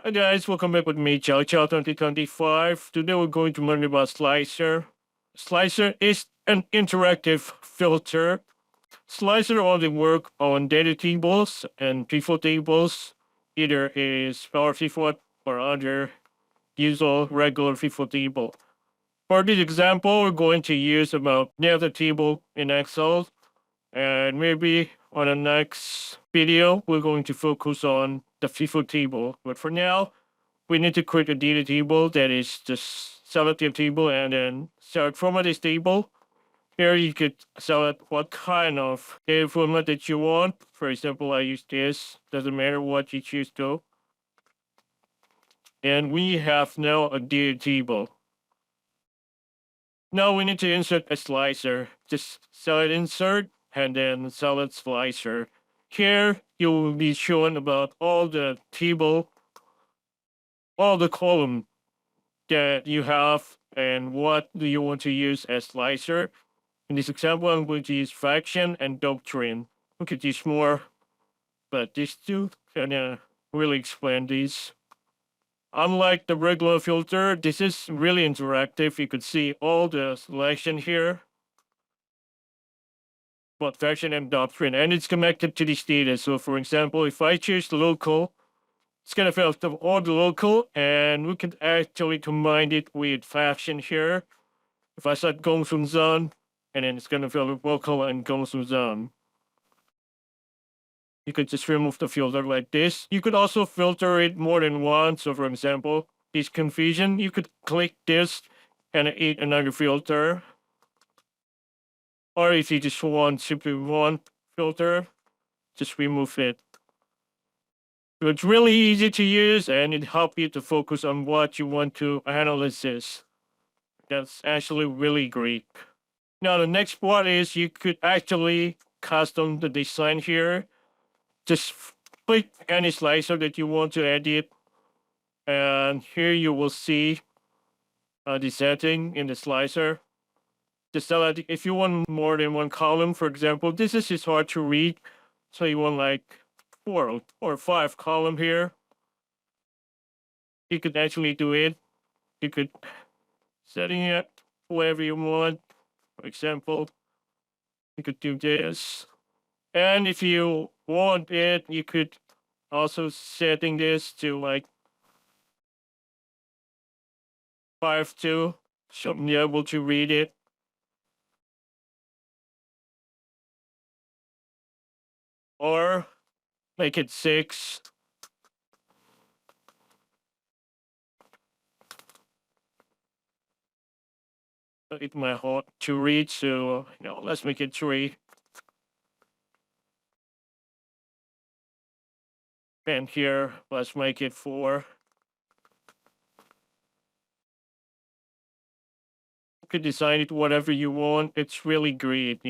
Hi guys, welcome back with me, Chow Chow 2025. Today we're going to learn about Slicer. Slicer is an interactive filter. Slicer only work on data tables and pivot tables. Either is power pivot or other usual regular pivot table. For this example, we're going to use about data table in Excel, and maybe on the next video we're going to focus on the pivot table. But for now, we need to create a data table that is the selective table and then select format table. Here you could select what kind of data format that you want. For example, I use this. Doesn't matter what you choose though. And we have now a data table. Now we need to insert a slicer. Just select insert and then select slicer. Here you will be shown about all the table, all the column that you have and what do you want to use as slicer. In this example, I'm going to use fraction and doctrine. We could use more, but these two can really explain these. Unlike the regular filter, this is really interactive. You could see all the selection here, but fraction and doctrine, and it's connected to this data. So for example, if I choose local, it's gonna filter all the local, and we can actually combine it with fraction here. If I set Gongsun zone, and then it's gonna filter local and Gongsun zone. You could just remove the filter like this. You could also filter it more than once. So for example, this confusion, you could click this and add another filter. Or if you just want simply one filter, just remove it. So it's really easy to use and it helps you to focus on what you want to analyze. That's actually really great. Now the next part is you could actually custom the design here. Just click any slicer that you want to edit, and here you will see the setting in the slicer. Just select if you want more than one column. For example, this is just hard to read, so you want like 4 or 5 column here. You could actually do it. You could setting it wherever you want. For example, you could do this. And if you want it, you could also setting this to like 5-2, so be able to read it. Or make it 6. It might hard to read, so let's make it 3. And here, let's make it 4. You could design it whatever you want. It's really great,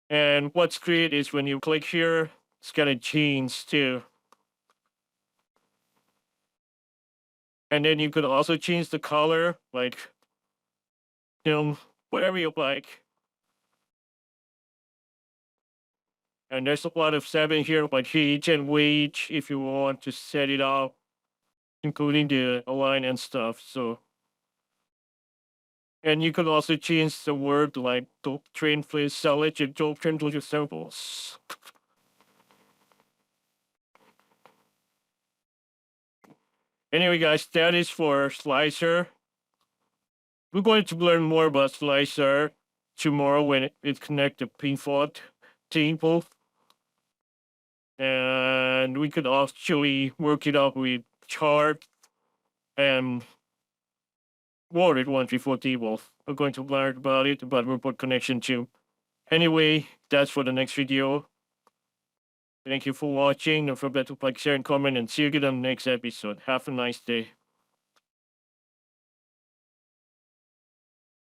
And what's great is when you click here, it's gonna change too. And then you could also change the color, like, whatever you like. And there's a lot of setting here, like age and weight, if you want to set it up, including the align and stuff. So, and you could also change the word like doctrine, please select your doctrine to your samples. Anyway, guys, that is for Slicer. We're going to learn more about Slicer tomorrow when it connects the pivot table. And we could actually work it out with chart and word it once before table. We're going to learn about it, about report connection too. Anyway, that's for the next video. Thank you for watching. Don't forget to like, share, and comment, and see you again on the next episode. Have a nice day.